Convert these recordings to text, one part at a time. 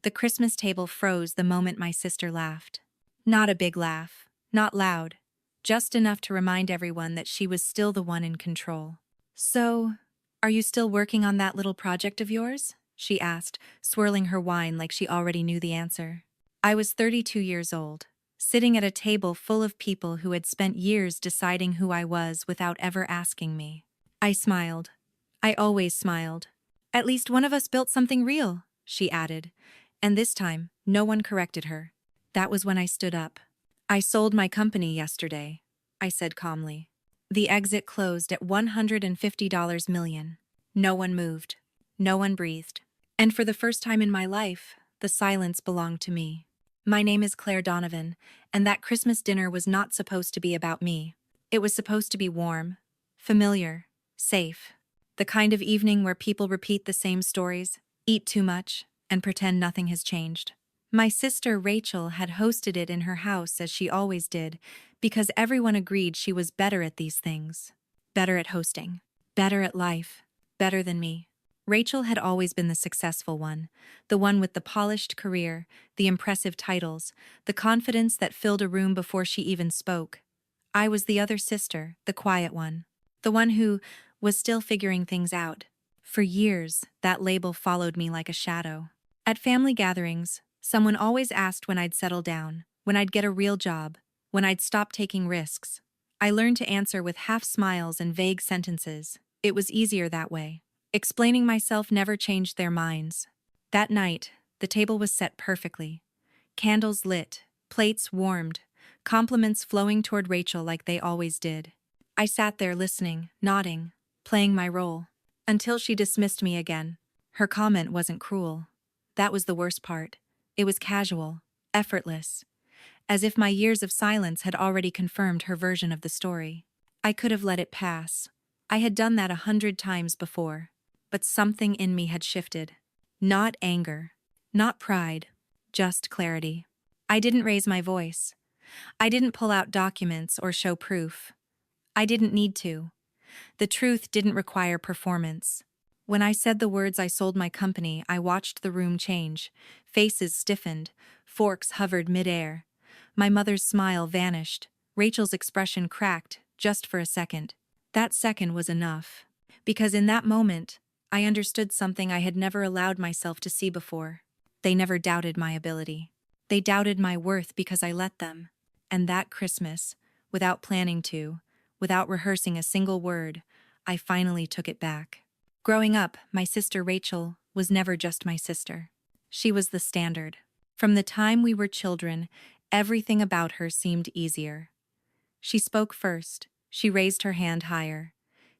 The Christmas table froze the moment my sister laughed. Not a big laugh, not loud, just enough to remind everyone that she was still the one in control. So, are you still working on that little project of yours? She asked, swirling her wine like she already knew the answer. I was 32 years old, sitting at a table full of people who had spent years deciding who I was without ever asking me. I smiled. I always smiled. At least one of us built something real, she added, and this time, no one corrected her. That was when I stood up. I sold my company yesterday, I said calmly. The exit closed at $150 million. No one moved. No one breathed. And for the first time in my life, the silence belonged to me. My name is Claire Donovan, and that Christmas dinner was not supposed to be about me. It was supposed to be warm, familiar, safe. The kind of evening where people repeat the same stories, eat too much, and pretend nothing has changed. My sister Rachel had hosted it in her house as she always did, because everyone agreed she was better at these things. Better at hosting. Better at life. Better than me. Rachel had always been the successful one, the one with the polished career, the impressive titles, the confidence that filled a room before she even spoke. I was the other sister, the quiet one, the one who was still figuring things out. For years, that label followed me like a shadow. At family gatherings, someone always asked when I'd settle down, when I'd get a real job, when I'd stop taking risks. I learned to answer with half smiles and vague sentences. It was easier that way. Explaining myself never changed their minds. That night, the table was set perfectly. Candles lit, plates warmed, compliments flowing toward Rachel like they always did. I sat there listening, nodding, playing my role, until she dismissed me again. Her comment wasn't cruel. That was the worst part. It was casual, effortless, as if my years of silence had already confirmed her version of the story. I could have let it pass. I had done that 100 times before. But something in me had shifted. Not anger, not pride, just clarity. I didn't raise my voice. I didn't pull out documents or show proof. I didn't need to. The truth didn't require performance. When I said the words I sold my company, I watched the room change. Faces stiffened, forks hovered midair. My mother's smile vanished. Rachel's expression cracked, just for a second. That second was enough. Because in that moment, I understood something I had never allowed myself to see before. They never doubted my ability. They doubted my worth because I let them. And that Christmas, without planning to, without rehearsing a single word, I finally took it back. Growing up, my sister Rachel was never just my sister. She was the standard. From the time we were children, everything about her seemed easier. She spoke first. She raised her hand higher.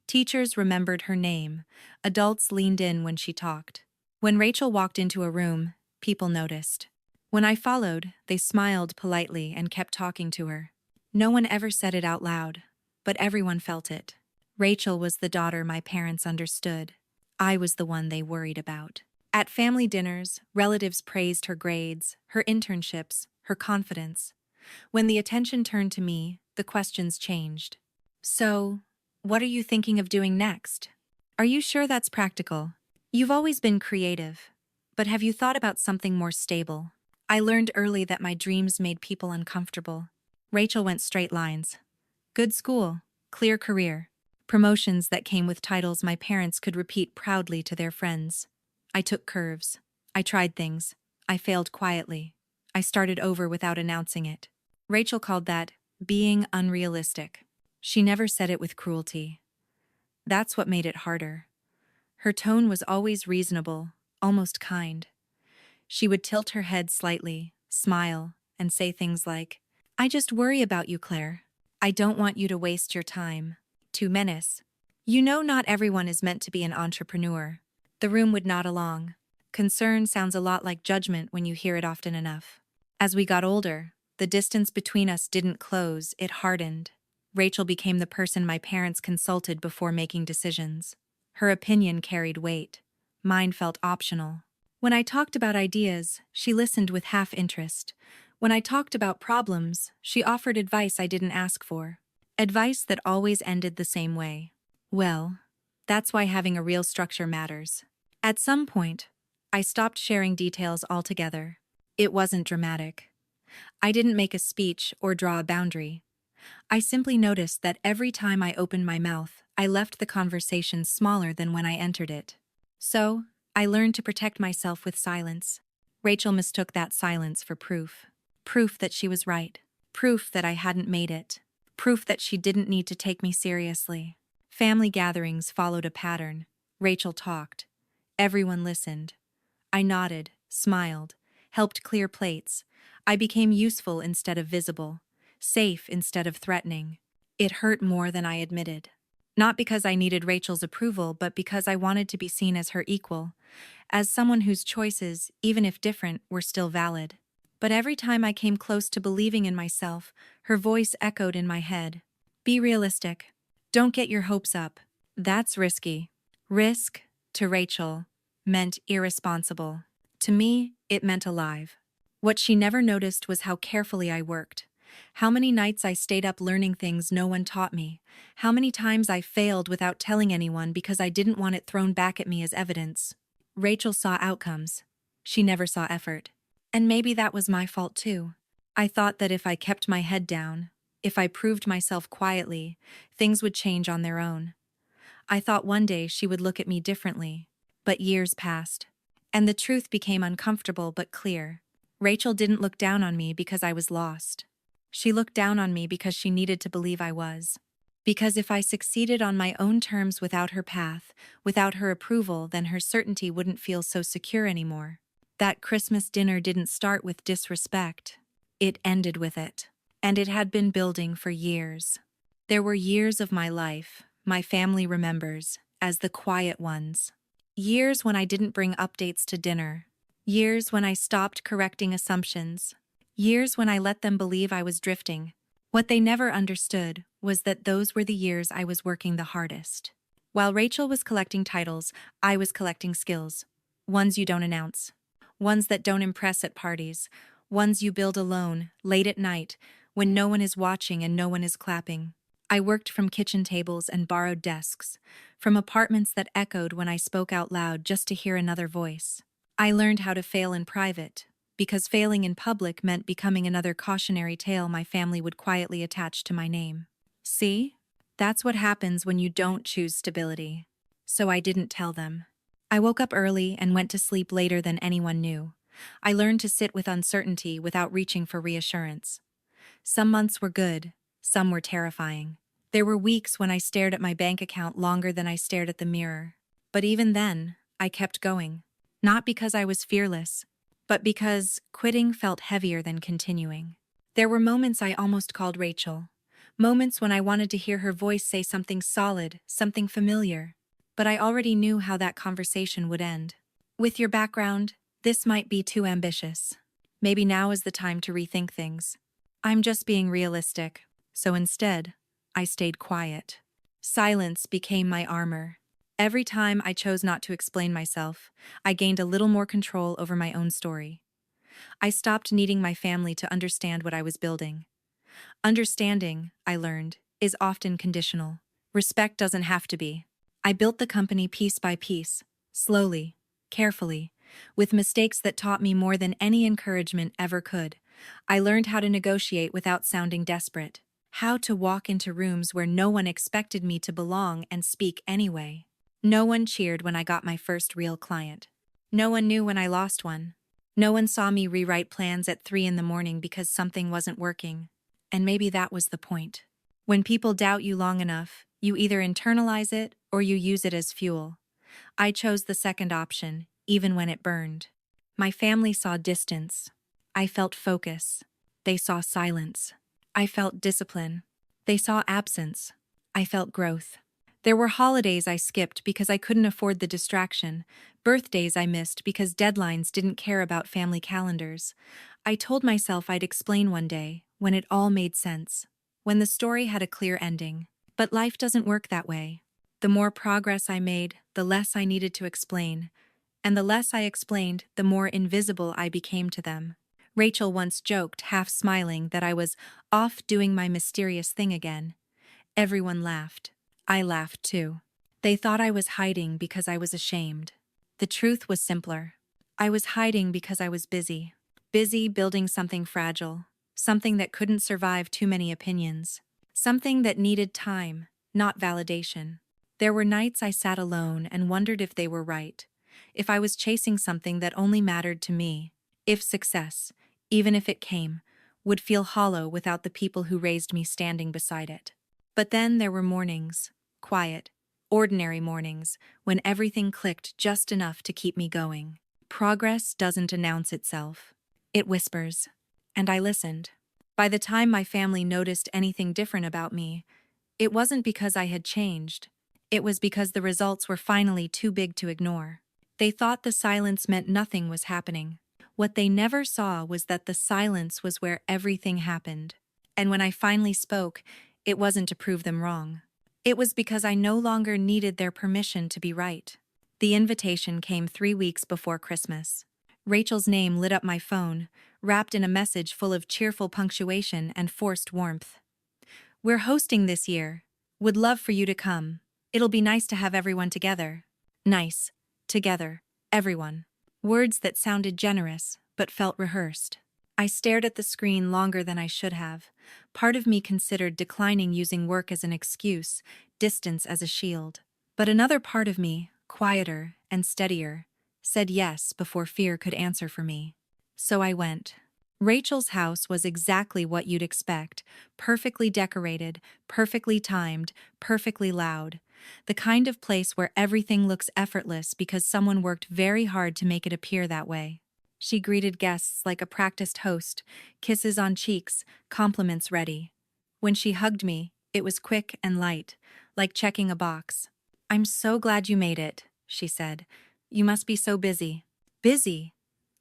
Teachers remembered her name. Adults leaned in when she talked. When Rachel walked into a room, people noticed. When I followed, they smiled politely and kept talking to her. No one ever said it out loud, but everyone felt it. Rachel was the daughter my parents understood. I was the one they worried about. At family dinners, relatives praised her grades, her internships, her confidence. When the attention turned to me, the questions changed. So, what are you thinking of doing next? Are you sure that's practical? You've always been creative, but have you thought about something more stable? I learned early that my dreams made people uncomfortable. Rachel went straight lines. Good school, clear career, promotions that came with titles my parents could repeat proudly to their friends. I took curves. I tried things. I failed quietly. I started over without announcing it. Rachel called that being unrealistic. She never said it with cruelty. That's what made it harder. Her tone was always reasonable, almost kind. She would tilt her head slightly, smile, and say things like, "I just worry about you, Claire. I don't want you to waste your time." To menace. You know not everyone is meant to be an entrepreneur. The room would nod along. Concern sounds a lot like judgment when you hear it often enough. As we got older, the distance between us didn't close, it hardened. Rachel became the person my parents consulted before making decisions. Her opinion carried weight. Mine felt optional. When I talked about ideas, she listened with half interest. When I talked about problems, she offered advice I didn't ask for. Advice that always ended the same way. Well, that's why having a real structure matters. At some point, I stopped sharing details altogether. It wasn't dramatic. I didn't make a speech or draw a boundary. I simply noticed that every time I opened my mouth, I left the conversation smaller than when I entered it. So, I learned to protect myself with silence. Rachel mistook that silence for proof. Proof that she was right. Proof that I hadn't made it. Proof that she didn't need to take me seriously. Family gatherings followed a pattern. Rachel talked. Everyone listened. I nodded, smiled, helped clear plates. I became useful instead of visible, safe instead of threatening. It hurt more than I admitted. Not because I needed Rachel's approval, but because I wanted to be seen as her equal, as someone whose choices, even if different, were still valid. But every time I came close to believing in myself, her voice echoed in my head. Be realistic. Don't get your hopes up. That's risky. Risk, to Rachel, meant irresponsible. To me, it meant alive. What she never noticed was how carefully I worked. How many nights I stayed up learning things no one taught me. How many times I failed without telling anyone because I didn't want it thrown back at me as evidence. Rachel saw outcomes. She never saw effort. And maybe that was my fault too. I thought that if I kept my head down, if I proved myself quietly, things would change on their own. I thought one day she would look at me differently. But years passed. And the truth became uncomfortable but clear. Rachel didn't look down on me because I was lost. She looked down on me because she needed to believe I was. Because if I succeeded on my own terms without her path, without her approval, then her certainty wouldn't feel so secure anymore. That Christmas dinner didn't start with disrespect. It ended with it. And it had been building for years. There were years of my life, my family remembers, as the quiet ones. Years when I didn't bring updates to dinner. Years when I stopped correcting assumptions. Years when I let them believe I was drifting. What they never understood was that those were the years I was working the hardest. While Rachel was collecting titles, I was collecting skills. Ones you don't announce. Ones that don't impress at parties. Ones you build alone, late at night, when no one is watching and no one is clapping. I worked from kitchen tables and borrowed desks, from apartments that echoed when I spoke out loud just to hear another voice. I learned how to fail in private, because failing in public meant becoming another cautionary tale my family would quietly attach to my name. See? That's what happens when you don't choose stability. So I didn't tell them. I woke up early and went to sleep later than anyone knew. I learned to sit with uncertainty without reaching for reassurance. Some months were good, some were terrifying. There were weeks when I stared at my bank account longer than I stared at the mirror. But even then, I kept going. Not because I was fearless, but because quitting felt heavier than continuing. There were moments I almost called Rachel. Moments when I wanted to hear her voice say something solid, something familiar. But I already knew how that conversation would end. With your background, this might be too ambitious. Maybe now is the time to rethink things. I'm just being realistic. So instead, I stayed quiet. Silence became my armor. Every time I chose not to explain myself, I gained a little more control over my own story. I stopped needing my family to understand what I was building. Understanding, I learned, is often conditional. Respect doesn't have to be. I built the company piece by piece, slowly, carefully, with mistakes that taught me more than any encouragement ever could. I learned how to negotiate without sounding desperate, how to walk into rooms where no one expected me to belong and speak anyway. No one cheered when I got my first real client. No one knew when I lost one. No one saw me rewrite plans at 3 in the morning because something wasn't working. And maybe that was the point. When people doubt you long enough, you either internalize it or you use it as fuel. I chose the second option, even when it burned. My family saw distance. I felt focus. They saw silence. I felt discipline. They saw absence. I felt growth. There were holidays I skipped because I couldn't afford the distraction, birthdays I missed because deadlines didn't care about family calendars. I told myself I'd explain one day, when it all made sense, when the story had a clear ending. But life doesn't work that way. The more progress I made, the less I needed to explain. And the less I explained, the more invisible I became to them. Rachel once joked, half smiling, that I was off doing my mysterious thing again. Everyone laughed. I laughed too. They thought I was hiding because I was ashamed. The truth was simpler. I was hiding because I was busy. Busy building something fragile. Something that couldn't survive too many opinions. Something that needed time, not validation. There were nights I sat alone and wondered if they were right. If I was chasing something that only mattered to me. If success, even if it came, would feel hollow without the people who raised me standing beside it. But then there were mornings, quiet, ordinary mornings, when everything clicked just enough to keep me going. Progress doesn't announce itself. It whispers. And I listened. By the time my family noticed anything different about me, it wasn't because I had changed. It was because the results were finally too big to ignore. They thought the silence meant nothing was happening. What they never saw was that the silence was where everything happened. And when I finally spoke, it wasn't to prove them wrong. It was because I no longer needed their permission to be right. The invitation came 3 weeks before Christmas. Rachel's name lit up my phone, wrapped in a message full of cheerful punctuation and forced warmth. "We're hosting this year. Would love for you to come. It'll be nice to have everyone together." Nice. Together. Everyone. Words that sounded generous, but felt rehearsed. I stared at the screen longer than I should have. Part of me considered declining using work as an excuse, distance as a shield. But another part of me, quieter and steadier, said yes before fear could answer for me. So I went. Rachel's house was exactly what you'd expect, perfectly decorated, perfectly timed, perfectly loud. The kind of place where everything looks effortless because someone worked very hard to make it appear that way. She greeted guests like a practiced host, kisses on cheeks, compliments ready. When she hugged me, it was quick and light, like checking a box. "I'm so glad you made it," she said. "You must be so busy." Busy?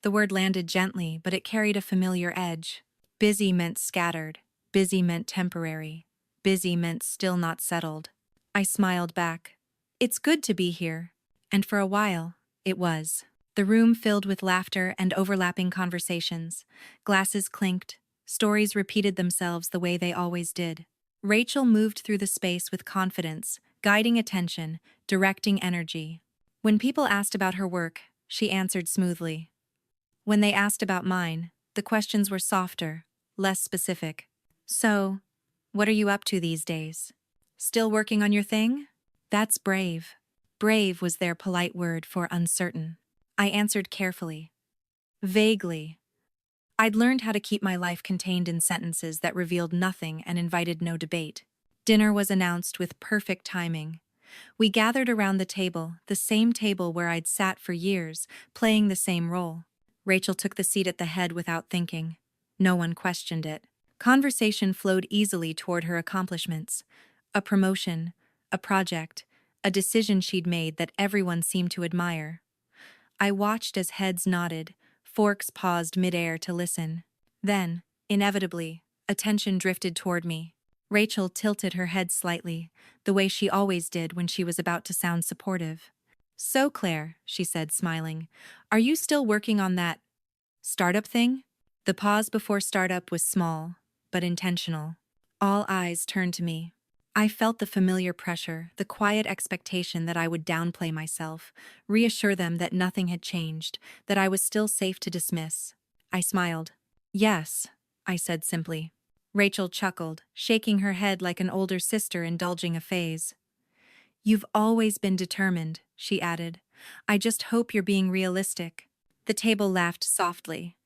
The word landed gently, but it carried a familiar edge. Busy meant scattered. Busy meant temporary. Busy meant still not settled. I smiled back. "It's good to be here." And for a while, it was. The room filled with laughter and overlapping conversations. Glasses clinked. Stories repeated themselves the way they always did. Rachel moved through the space with confidence, guiding attention, directing energy. When people asked about her work, she answered smoothly. When they asked about mine, the questions were softer, less specific. "So, what are you up to these days? Still working on your thing?" That's brave. Brave was their polite word for uncertain. I answered carefully. Vaguely. I'd learned how to keep my life contained in sentences that revealed nothing and invited no debate. Dinner was announced with perfect timing. We gathered around the table, the same table where I'd sat for years, playing the same role. Rachel took the seat at the head without thinking. No one questioned it. Conversation flowed easily toward her accomplishments. A promotion, a project, a decision she'd made that everyone seemed to admire. I watched as heads nodded, forks paused midair to listen. Then, inevitably, attention drifted toward me. Rachel tilted her head slightly, the way she always did when she was about to sound supportive. "So, Claire," she said, smiling, "are you still working on that startup thing?" The pause before startup was small, but intentional. All eyes turned to me. I felt the familiar pressure, the quiet expectation that I would downplay myself, reassure them that nothing had changed, that I was still safe to dismiss. I smiled. "Yes," I said simply. Rachel chuckled, shaking her head like an older sister indulging a phase. "You've always been determined," she added. "I just hope you're being realistic." The table laughed softly.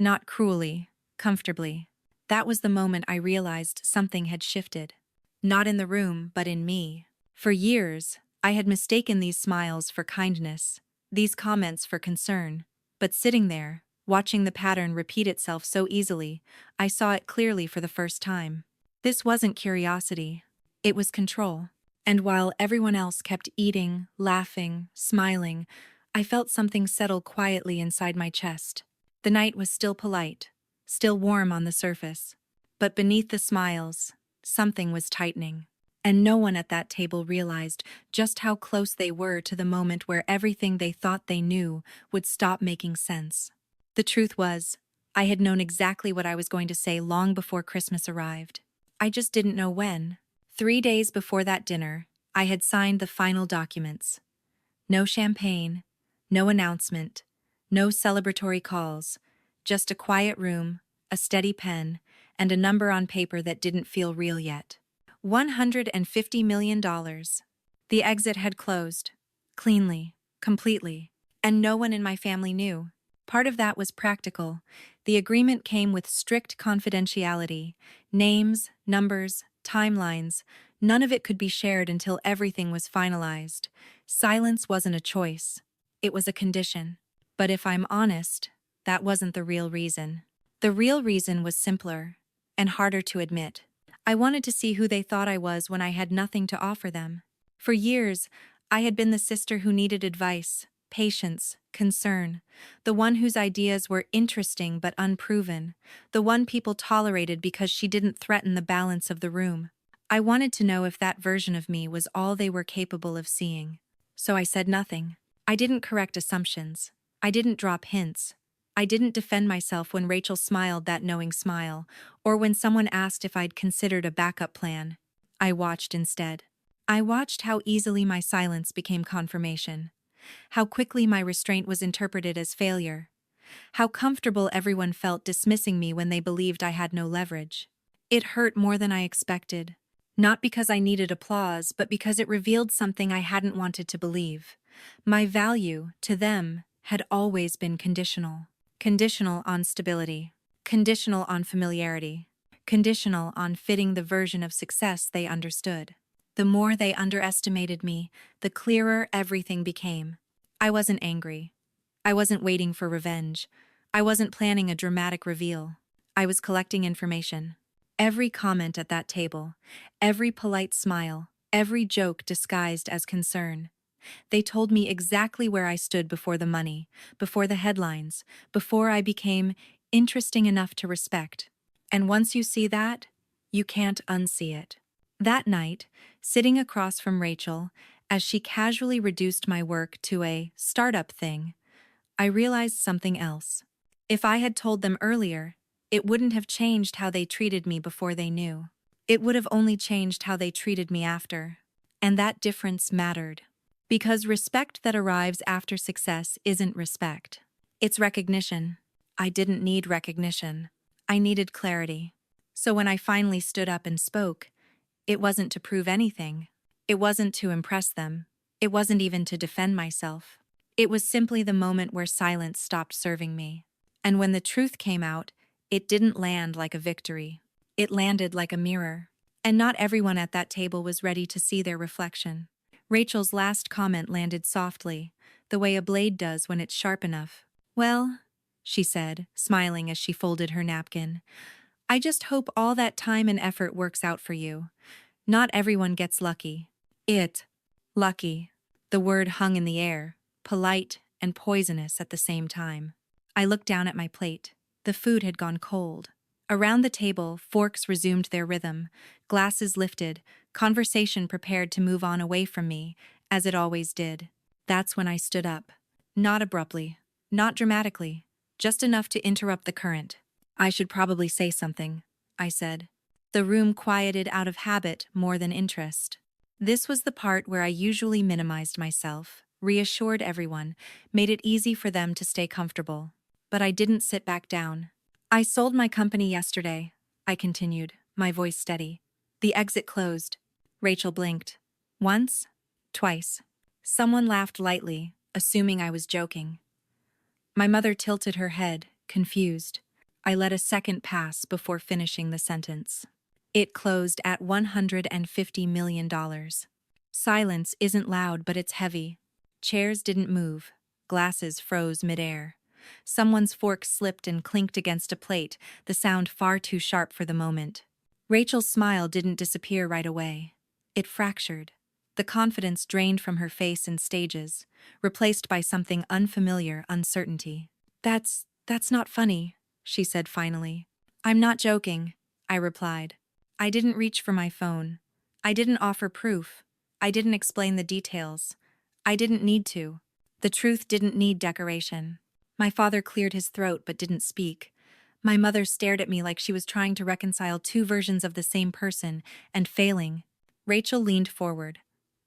Not cruelly, comfortably. That was the moment I realized something had shifted. Not in the room, but in me. For years, I had mistaken these smiles for kindness, these comments for concern. But sitting there, watching the pattern repeat itself so easily, I saw it clearly for the first time. This wasn't curiosity. It was control. And while everyone else kept eating, laughing, smiling, I felt something settle quietly inside my chest. The night was still polite, still warm on the surface. But beneath the smiles, something was tightening. And no one at that table realized just how close they were to the moment where everything they thought they knew would stop making sense. The truth was, I had known exactly what I was going to say long before Christmas arrived. I just didn't know when. 3 days before that dinner, I had signed the final documents. No champagne, no announcement, No celebratory calls, just a quiet room, a steady pen, and a number on paper that didn't feel real yet. $150 million. The exit had closed. Cleanly, completely. And no one in my family knew. Part of that was practical. The agreement came with strict confidentiality. Names, numbers, timelines. None of it could be shared until everything was finalized. Silence wasn't a choice. It was a condition. But if I'm honest, that wasn't the real reason. The real reason was simpler and harder to admit. I wanted to see who they thought I was when I had nothing to offer them. For years, I had been the sister who needed advice, patience, concern, the one whose ideas were interesting but unproven, the one people tolerated because she didn't threaten the balance of the room. I wanted to know if that version of me was all they were capable of seeing. So I said nothing. I didn't correct assumptions. I didn't drop hints. I didn't defend myself when Rachel smiled that knowing smile, or when someone asked if I'd considered a backup plan. I watched instead. I watched how easily my silence became confirmation, how quickly my restraint was interpreted as failure, how comfortable everyone felt dismissing me when they believed I had no leverage. It hurt more than I expected, not because I needed applause, but because it revealed something I hadn't wanted to believe. My value, to them, had always been conditional. Conditional on stability, conditional on familiarity, conditional on fitting the version of success they understood. The more they underestimated me, the clearer everything became. I wasn't angry. I wasn't waiting for revenge. I wasn't planning a dramatic reveal. I was collecting information. Every comment at that table, every polite smile, every joke disguised as concern. They told me exactly where I stood before the money, before the headlines, before I became interesting enough to respect. And once you see that, you can't unsee it. That night, sitting across from Rachel, as she casually reduced my work to a startup thing, I realized something else. If I had told them earlier, it wouldn't have changed how they treated me before they knew. It would have only changed how they treated me after. And that difference mattered. Because respect that arrives after success isn't respect. It's recognition. I didn't need recognition. I needed clarity. So when I finally stood up and spoke, it wasn't to prove anything. It wasn't to impress them. It wasn't even to defend myself. It was simply the moment where silence stopped serving me. And when the truth came out, it didn't land like a victory. It landed like a mirror. And not everyone at that table was ready to see their reflection. Rachel's last comment landed softly, the way a blade does when it's sharp enough. "Well," she said, smiling as she folded her napkin, "I just hope all that time and effort works out for you. Not everyone gets lucky." Lucky. The word hung in the air, polite and poisonous at the same time. I looked down at my plate. The food had gone cold. Around the table, forks resumed their rhythm, glasses lifted, conversation prepared to move on away from me, as it always did. That's when I stood up. Not abruptly, not dramatically, just enough to interrupt the current. "I should probably say something," I said. The room quieted out of habit more than interest. This was the part where I usually minimized myself, reassured everyone, made it easy for them to stay comfortable. But I didn't sit back down. "I sold my company yesterday," I continued, my voice steady. "The exit closed." Rachel blinked. Once, twice. Someone laughed lightly, assuming I was joking. My mother tilted her head, confused. I let a second pass before finishing the sentence. "It closed at $150 million. Silence isn't loud, but it's heavy. Chairs didn't move. Glasses froze midair. Someone's fork slipped and clinked against a plate, the sound far too sharp for the moment. Rachel's smile didn't disappear right away. It fractured. The confidence drained from her face in stages, replaced by something unfamiliar, uncertainty. That's not funny," she said finally. "I'm not joking," I replied. I didn't reach for my phone. I didn't offer proof. I didn't explain the details. I didn't need to. The truth didn't need decoration. My father cleared his throat but didn't speak. My mother stared at me like she was trying to reconcile two versions of the same person and failing. Rachel leaned forward.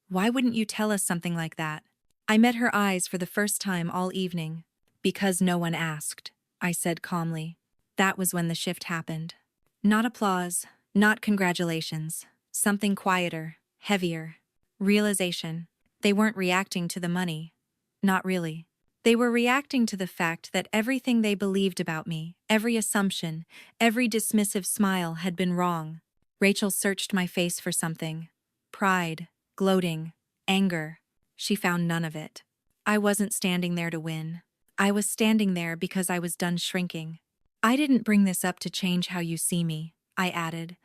"Why wouldn't you tell us something like that?" I met her eyes for the first time all evening. Because no one asked, I said calmly. That was when the shift happened. Not applause, not congratulations. Something quieter, heavier. Realization. They weren't reacting to the money. Not really. They were reacting to the fact that everything they believed about me, every assumption, every dismissive smile had been wrong. Rachel searched my face for something. Pride, gloating, anger. She found none of it. I wasn't standing there to win. I was standing there because I was done shrinking. I didn't bring this up to change how you see me, I added.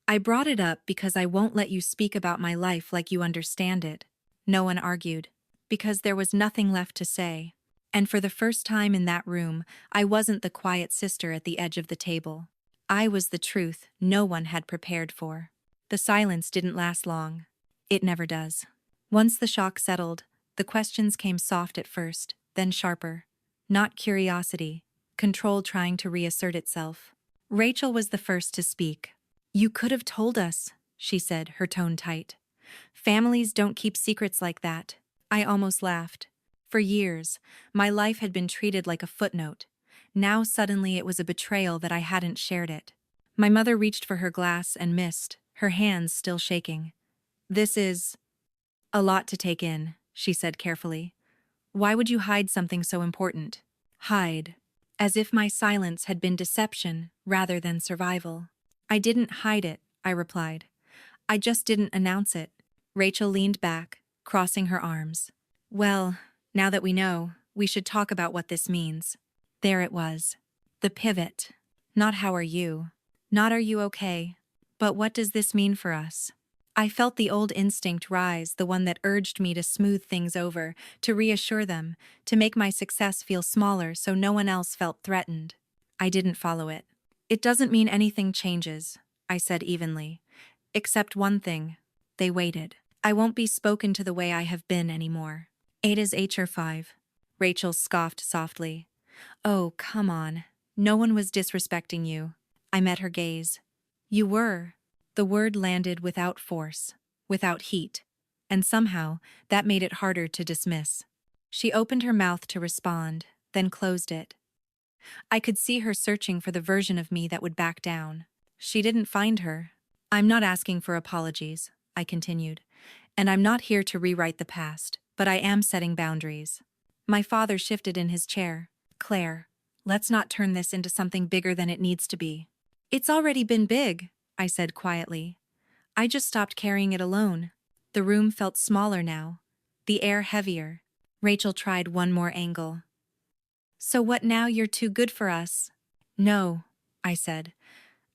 I brought it up because I won't let you speak about my life like you understand it. No one argued, because there was nothing left to say. And for the first time in that room, I wasn't the quiet sister at the edge of the table. I was the truth no one had prepared for. The silence didn't last long. It never does. Once the shock settled, the questions came soft at first, then sharper. Not curiosity, control trying to reassert itself. Rachel was the first to speak. You could have told us, she said, her tone tight. Families don't keep secrets like that. I almost laughed. For years, my life had been treated like a footnote. Now suddenly it was a betrayal that I hadn't shared it. My mother reached for her glass and missed, her hands still shaking. This is a lot to take in, she said carefully. Why would you hide something so important? Hide. As if my silence had been deception rather than survival. I didn't hide it, I replied. I just didn't announce it. Rachel leaned back, crossing her arms. Well, now that we know, we should talk about what this means. There it was. The pivot. Not how are you? Not are you okay? But what does this mean for us? I felt the old instinct rise, the one that urged me to smooth things over, to reassure them, to make my success feel smaller so no one else felt threatened. I didn't follow it. It doesn't mean anything changes, I said evenly. Except one thing. They waited. I won't be spoken to the way I have been anymore. 8 is H or 5. Rachel scoffed softly. Oh, come on. No one was disrespecting you. I met her gaze. You were. The word landed without force, without heat, and somehow that made it harder to dismiss. She opened her mouth to respond, then closed it. I could see her searching for the version of me that would back down. She didn't find her. I'm not asking for apologies, I continued, and I'm not here to rewrite the past, but I am setting boundaries. My father shifted in his chair. Claire, let's not turn this into something bigger than it needs to be. It's already been big, I said quietly. I just stopped carrying it alone. The room felt smaller now, the air heavier. Rachel tried one more angle. So what now, you're too good for us? No, I said.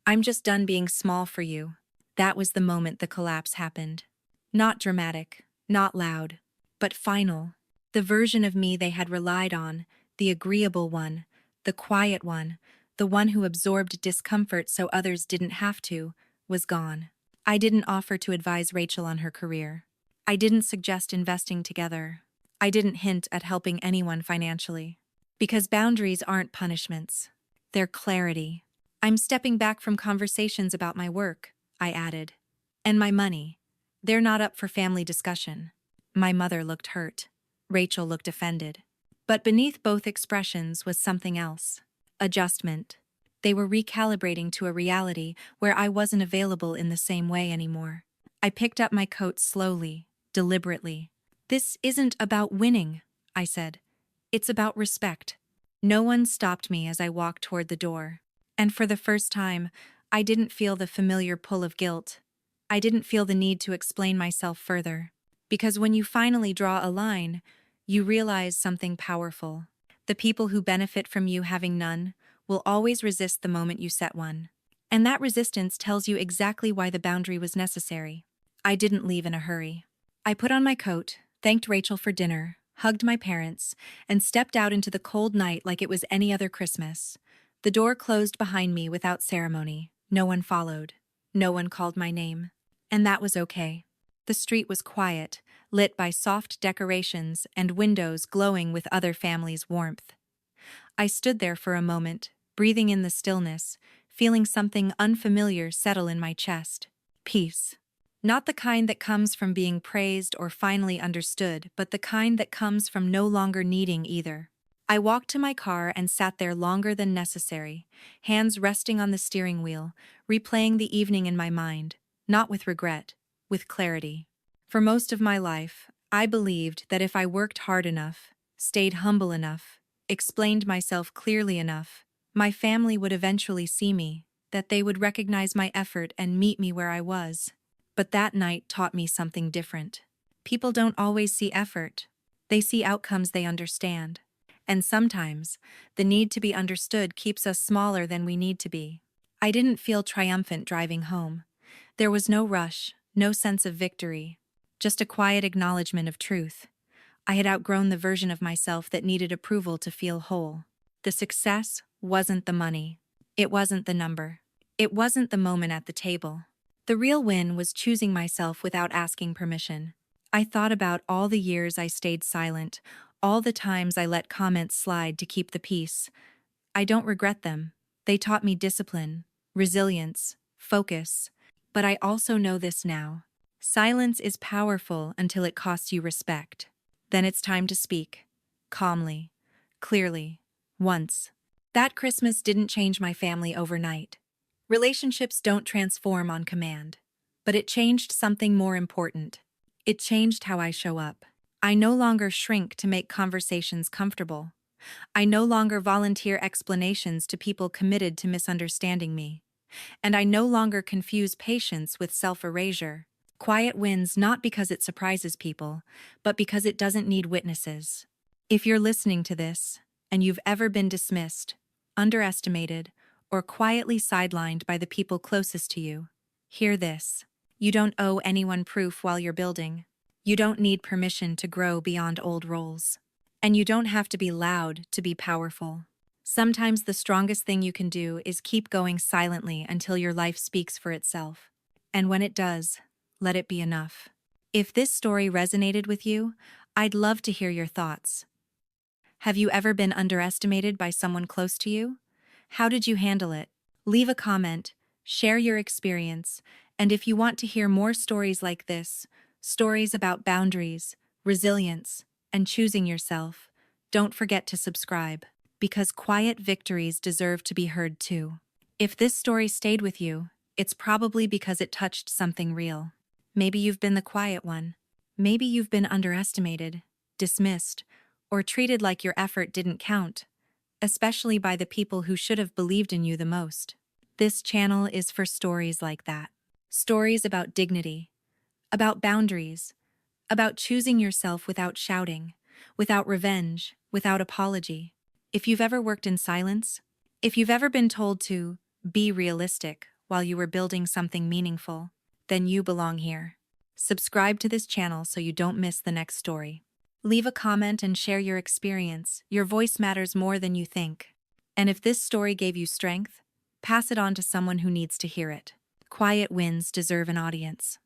I'm just done being small for you. That was the moment the collapse happened. Not dramatic, not loud, but final. The version of me they had relied on, the agreeable one, the quiet one, the one who absorbed discomfort so others didn't have to, was gone. I didn't offer to advise Rachel on her career. I didn't suggest investing together. I didn't hint at helping anyone financially. Because boundaries aren't punishments. They're clarity. I'm stepping back from conversations about my work, I added. And my money. They're not up for family discussion. My mother looked hurt. Rachel looked offended. But beneath both expressions was something else. Adjustment. They were recalibrating to a reality where I wasn't available in the same way anymore. I picked up my coat slowly, deliberately. This isn't about winning, I said. It's about respect. No one stopped me as I walked toward the door. And for the first time, I didn't feel the familiar pull of guilt. I didn't feel the need to explain myself further. Because when you finally draw a line, you realize something powerful. The people who benefit from you having none will always resist the moment you set one. And that resistance tells you exactly why the boundary was necessary. I didn't leave in a hurry. I put on my coat, thanked Rachel for dinner, hugged my parents, and stepped out into the cold night like it was any other Christmas. The door closed behind me without ceremony. No one followed. No one called my name. And that was okay. The street was quiet, lit by soft decorations and windows glowing with other families' warmth. I stood there for a moment, breathing in the stillness, feeling something unfamiliar settle in my chest. Peace. Not the kind that comes from being praised or finally understood, but the kind that comes from no longer needing either. I walked to my car and sat there longer than necessary, hands resting on the steering wheel, replaying the evening in my mind, not with regret, with clarity. For most of my life, I believed that if I worked hard enough, stayed humble enough, explained myself clearly enough, my family would eventually see me, that they would recognize my effort and meet me where I was. But that night taught me something different. People don't always see effort. They see outcomes they understand. And sometimes, the need to be understood keeps us smaller than we need to be. I didn't feel triumphant driving home. There was no rush, no sense of victory, just a quiet acknowledgement of truth. I had outgrown the version of myself that needed approval to feel whole. The success wasn't the money. It wasn't the number. It wasn't the moment at the table. The real win was choosing myself without asking permission. I thought about all the years I stayed silent, all the times I let comments slide to keep the peace. I don't regret them. They taught me discipline, resilience, focus. But I also know this now. Silence is powerful until it costs you respect. Then it's time to speak. Calmly. Clearly. Once. That Christmas didn't change my family overnight. Relationships don't transform on command. But it changed something more important. It changed how I show up. I no longer shrink to make conversations comfortable. I no longer volunteer explanations to people committed to misunderstanding me. And I no longer confuse patience with self-erasure. Quiet wins not because it surprises people, but because it doesn't need witnesses. If you're listening to this, and you've ever been dismissed, underestimated, or quietly sidelined by the people closest to you, hear this. You don't owe anyone proof while you're building. You don't need permission to grow beyond old roles. And you don't have to be loud to be powerful. Sometimes the strongest thing you can do is keep going silently until your life speaks for itself. And when it does, let it be enough. If this story resonated with you, I'd love to hear your thoughts. Have you ever been underestimated by someone close to you? How did you handle it? Leave a comment, share your experience, and if you want to hear more stories like this, stories about boundaries, resilience, and choosing yourself, don't forget to subscribe, because quiet victories deserve to be heard too. If this story stayed with you, it's probably because it touched something real. Maybe you've been the quiet one. Maybe you've been underestimated, dismissed, or treated like your effort didn't count, especially by the people who should have believed in you the most. This channel is for stories like that. Stories about dignity, about boundaries, about choosing yourself without shouting, without revenge, without apology. If you've ever worked in silence, if you've ever been told to be realistic while you were building something meaningful, then you belong here. Subscribe to this channel so you don't miss the next story. Leave a comment and share your experience. Your voice matters more than you think. And if this story gave you strength, pass it on to someone who needs to hear it. Quiet wins deserve an audience.